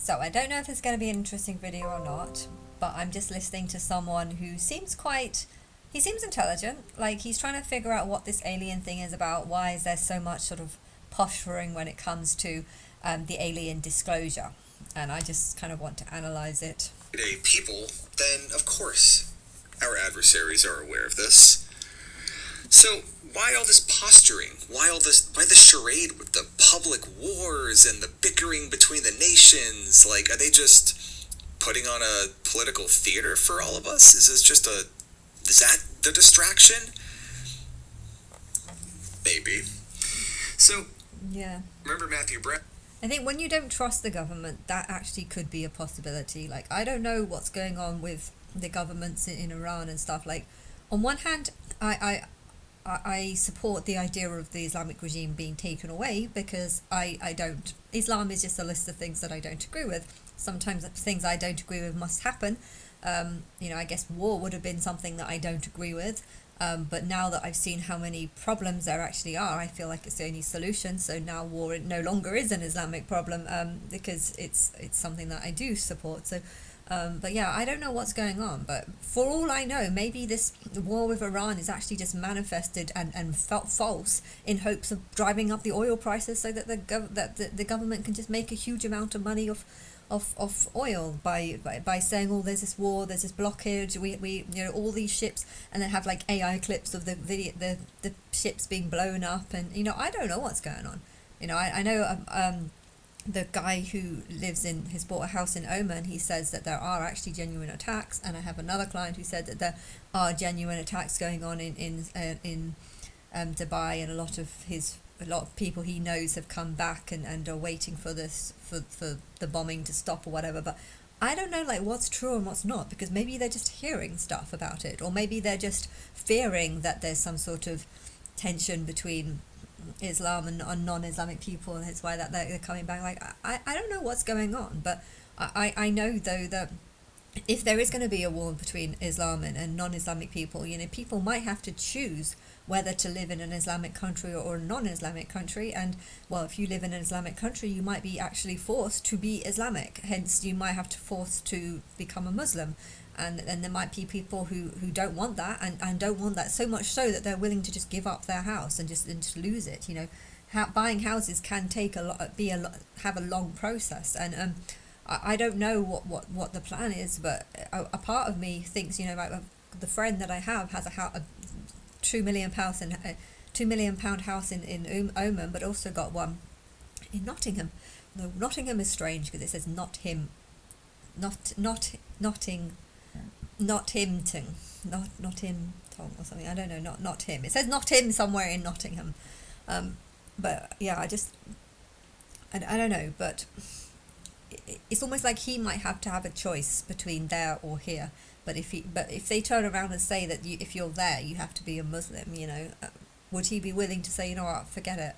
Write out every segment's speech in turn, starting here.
So I don't know if it's going to be an interesting video or not, but I'm just listening to someone who seems quite. He seems intelligent. Like he's trying to figure out what this alien thing is about. Why is there so much sort of posturing when it comes to the alien disclosure? And I just kind of want to analyze it. People, then of course our adversaries are aware of this. So why all this posturing? Why this charade with the public wars and the bickering between the nations? Like, are they just putting on a political theater for all of us? Is that the distraction? Maybe. So, Yeah. remember Matthew Brown? I think when you don't trust the government, that actually could be a possibility. Like, I don't know what's going on with the governments in Iran and stuff. Like, on one hand, I support the idea of the Islamic regime being taken away because I don't. Islam is just a list of things that I don't agree with. Sometimes things I don't agree with must happen. I guess war would have been something that I don't agree with. But now that I've seen how many problems there actually are, I feel like it's the only solution. So now war no longer is an Islamic problem because it's something that I do support. So, but yeah, I don't know what's going on. But for all I know, maybe this war with Iran is actually just manifested and felt false in hopes of driving up the oil prices so that the government can just make a huge amount of money of oil by saying, oh, there's this war, there's this blockage, we all these ships, and then have like AI clips of the ships being blown up, and I don't know what's going on. I know the guy who has bought a house in Oman. He says that there are actually genuine attacks, and I have another client who said that there are genuine attacks going on in Dubai, and a lot of people he knows have come back and are waiting for the bombing to stop or whatever. But I don't know like what's true and what's not, because maybe they're just hearing stuff about it, or maybe they're just fearing that there's some sort of tension between Islam and non-Islamic people, and it's why that they're coming back. Like I don't know what's going on, but I know though that if there is going to be a war between Islam and non-Islamic people, people might have to choose whether to live in an Islamic country or a non-Islamic country. And well, if you live in an Islamic country, you might be actually forced to be Islamic. Hence, you might have to force to become a Muslim. And there might be people who don't want that and don't want that so much so that they're willing to just give up their house and just lose it. Buying houses can take have a long process, and I don't know what the plan is, but a part of me thinks, like the friend that I have has a £2 million house in £2 million house in Oman, but also got one in Nottingham. No, Nottingham is strange because it says not him, Nottington, not him Tom or something. I don't know, not him. It says not him somewhere in Nottingham, but yeah, I don't know, but it's almost like he might have to have a choice between there or here. But if they turn around and say that if you're there, you have to be a Muslim, would he be willing to say, what, forget it?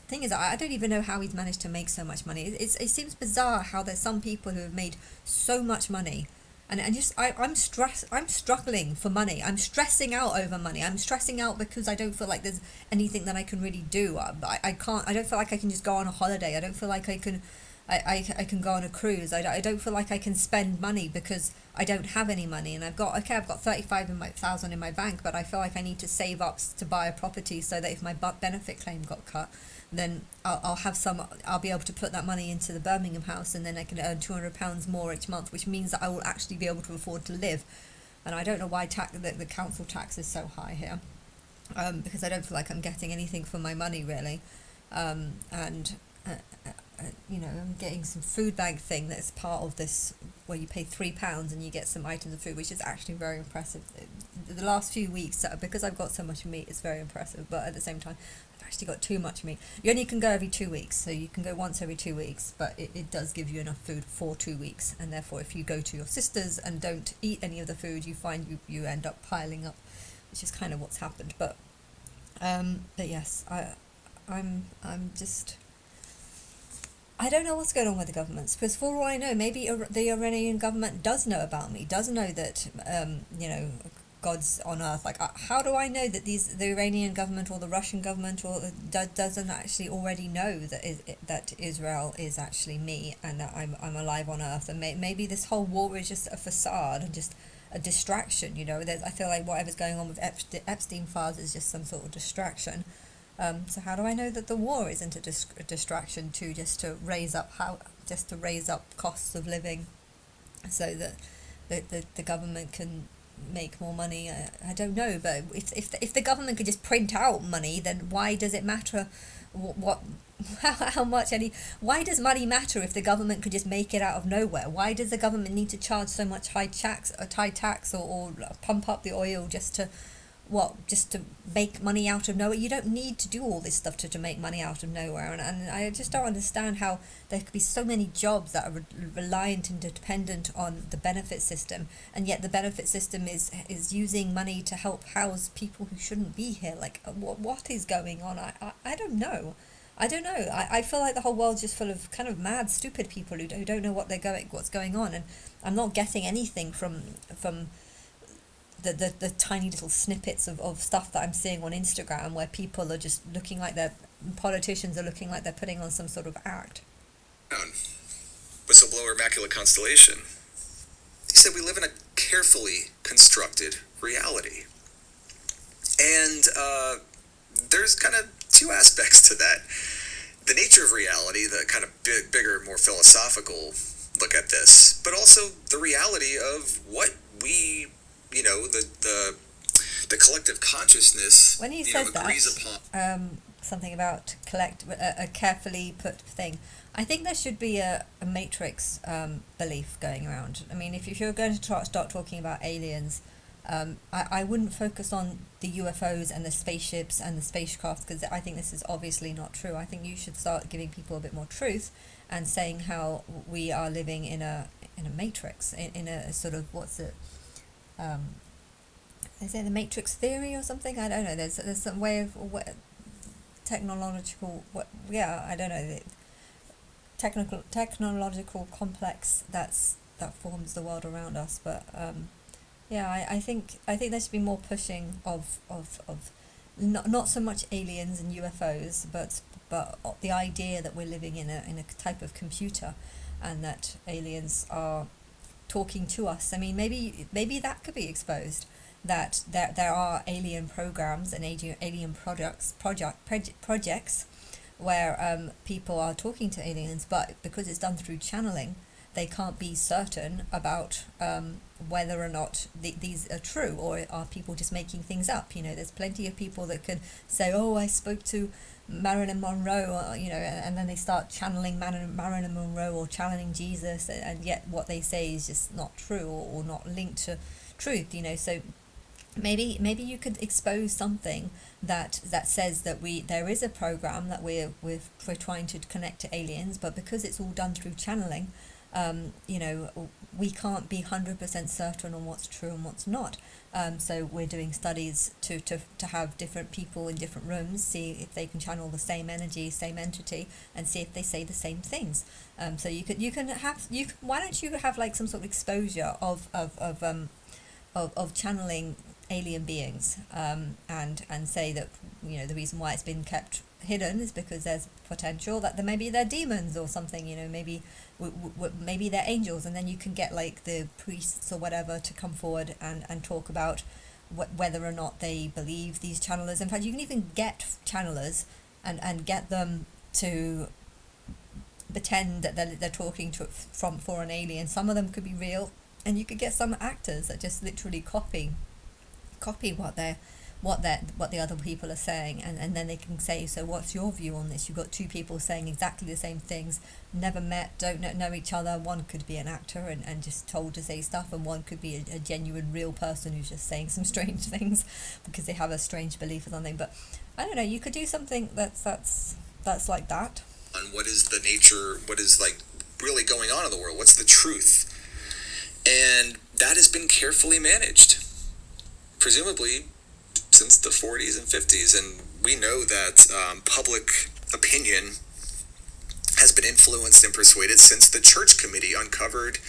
Thing is, I don't even know how he's managed to make so much money. It seems bizarre how there's some people who have made so much money, and just I'm struggling for money. I'm stressing out over money. I'm stressing out because I don't feel like there's anything that I can really do. I can't. I don't feel like I can just go on a holiday. I don't feel like I can. I can go on a cruise. I don't feel like I can spend money because I don't have any money, and I've got 35,000 in my bank, but I feel like I need to save up to buy a property so that if my benefit claim got cut, then I'll be able to put that money into the Birmingham house, and then I can earn £200 more each month, which means that I will actually be able to afford to live. And I don't know why the council tax is so high here, because I don't feel like I'm getting anything for my money really, and. I'm getting some food bank thing that's part of this, where you pay £3 and you get some items of food, which is actually very impressive. The last few weeks, because I've got so much meat, it's very impressive. But at the same time, I've actually got too much meat. You only can go every 2 weeks, so you can go once every 2 weeks, but it does give you enough food for 2 weeks. And therefore, if you go to your sister's and don't eat any of the food, you find you end up piling up, which is kind of what's happened. But yes, I'm just. I don't know what's going on with the governments, because for all I know, maybe the Iranian government does know about me, does know that, gods on earth. Like, how do I know that the Iranian government or the Russian government or doesn't actually already know that Israel is actually me and that I'm alive on earth, and maybe this whole war is just a facade and just a distraction. I feel like whatever's going on with Epstein files is just some sort of distraction. So how do I know that the war isn't a distraction just to raise up costs of living, so that the government can make more money? I don't know, but if the government could just print out money, then why does it matter how much why does money matter if the government could just make it out of nowhere? Why does the government need to charge so much high tax or pump up the oil just to make money out of nowhere? You don't need to do all this stuff to make money out of nowhere, and I just don't understand how there could be so many jobs that are reliant and dependent on the benefit system, and yet the benefit system is using money to help house people who shouldn't be here. Like, what is going on? I don't know. I feel like the whole world's just full of kind of mad, stupid people who don't know what's going on, and I'm not getting anything from the tiny little snippets of stuff that I'm seeing on Instagram, where people are just looking like politicians are looking like they're putting on some sort of act. Whistleblower Immaculate Constellation. He said we live in a carefully constructed reality. And there's kind of two aspects to that. The nature of reality, the kind of bigger, more philosophical look at this, but also the reality of what we, the collective consciousness, when he says agrees upon. Something about a carefully put thing. I think there should be a matrix belief going around. I mean, if you're going to start talking about aliens, I wouldn't focus on the UFOs and the spaceships and the spacecraft, because I think this is obviously not true. I think you should start giving people a bit more truth and saying how we are living in a matrix, in a sort of, what's it, is it the matrix theory or something? I don't know. There's some way of technological, I don't know, the technological complex that forms the world around us, but I think there should be more pushing of not so much aliens and UFOs, but the idea that we're living in a type of computer, and that aliens are talking to us. I mean, maybe that could be exposed, that there are alien programs and alien projects where people are talking to aliens, but because it's done through channeling, they can't be certain about whether or not these are true, or are people just making things up. There's plenty of people that can say, oh, I spoke to Marilyn Monroe, and then they start channeling Marilyn Monroe or channeling Jesus, and yet what they say is just not true, or not linked to truth. So maybe you could expose something that says that there is a program that we're trying to connect to aliens, but because it's all done through channeling, we can't be 100% certain on what's true and what's not. So we're doing studies to have different people in different rooms, see if they can channel the same energy, same entity, and see if they say the same things. So why don't you have like some sort of exposure of channeling alien beings, and say that the reason why it's been kept hidden is because there's potential that maybe they're demons or something. Maybe they're angels, and then you can get like the priests or whatever to come forward and talk about whether or not they believe these channelers. In fact, you can even get channelers and get them to pretend that they're talking for an alien. Some of them could be real, and you could get some actors that just literally copy what the other people are saying, and then they can say, so what's your view on this? You've got two people saying exactly the same things, never met, don't know each other. One could be an actor and just told to say stuff, and one could be a genuine real person who's just saying some strange things because they have a strange belief or something. But I don't know, you could do something that's like that. On what is the nature, what is like really going on in the world, what's the truth, and that has been carefully managed, presumably since the 40s and 50s, and we know that public opinion has been influenced and persuaded since the Church Committee uncovered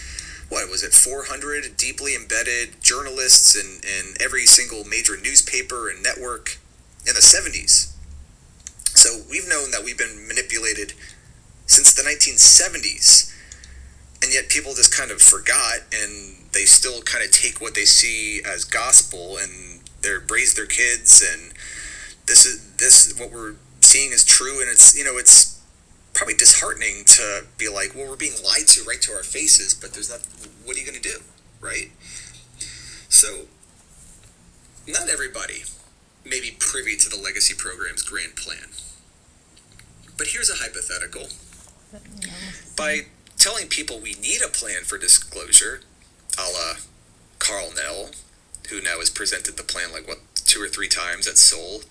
what was it, 400 deeply embedded journalists in every single major newspaper and network in the 70s. So we've known that we've been manipulated since the 1970s, and yet people just kind of forgot, and they still kind of take what they see as gospel, and they raise their kids, and this what we're seeing is true, and it's probably disheartening to be like, well, we're being lied to right to our faces, but there's not. What are you going to do, right? So, not everybody may be privy to the legacy program's grand plan, but here's a hypothetical. By telling people we need a plan for disclosure, a la Carl Nell, who now has presented the plan like 2 or 3 times at Seoul,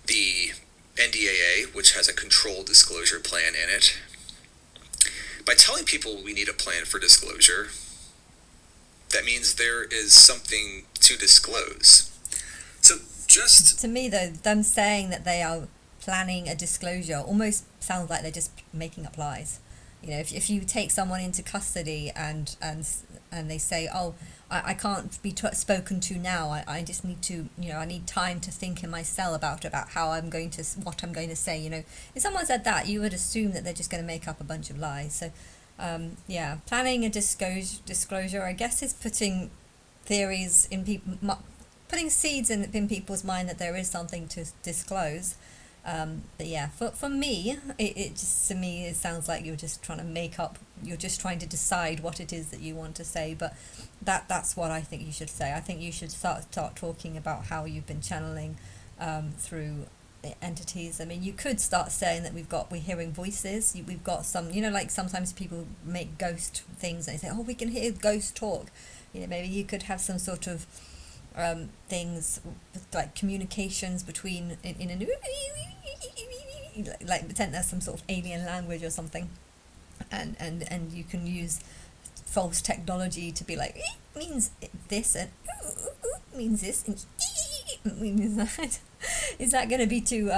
the NDAA, which has a controlled disclosure plan in it. By telling people we need a plan for disclosure, that means there is something to disclose. So just... To me, though, them saying that they are planning a disclosure almost sounds like they're just making up lies. You know, if you take someone into custody and they say, oh, I can't be spoken to now. I just need to, I need time to think in my cell about what I'm going to say. You know, if someone said that, you would assume that they're just going to make up a bunch of lies. So, planning a disclosure, I guess, is putting theories in people, putting seeds in people's mind that there is something to disclose. But yeah, for me, it sounds like you're just trying to you're just trying to decide what it is that you want to say, but that's what I think you should say. I think you should start talking about how you've been channeling through entities. I mean, you could start saying that we're hearing voices, we've got some, like sometimes people make ghost things and they say, oh, we can hear ghost talk. Maybe you could have some sort of things like communications between in a like pretend there's some sort of alien language or something, and you can use false technology to be like, means this and means this and means that. Is that going to be too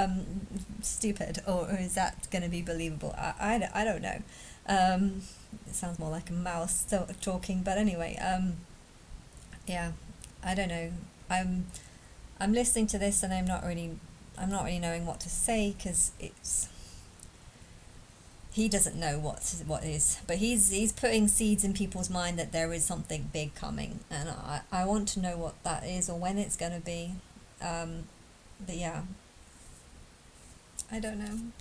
stupid, or is that going to be believable? I don't know. It sounds more like a mouse talking, but anyway, yeah, I don't know. I'm listening to this and I'm not really knowing what to say, because he doesn't know what is, but he's putting seeds in people's mind that there is something big coming, and I want to know what that is or when it's going to be. But yeah, I don't know.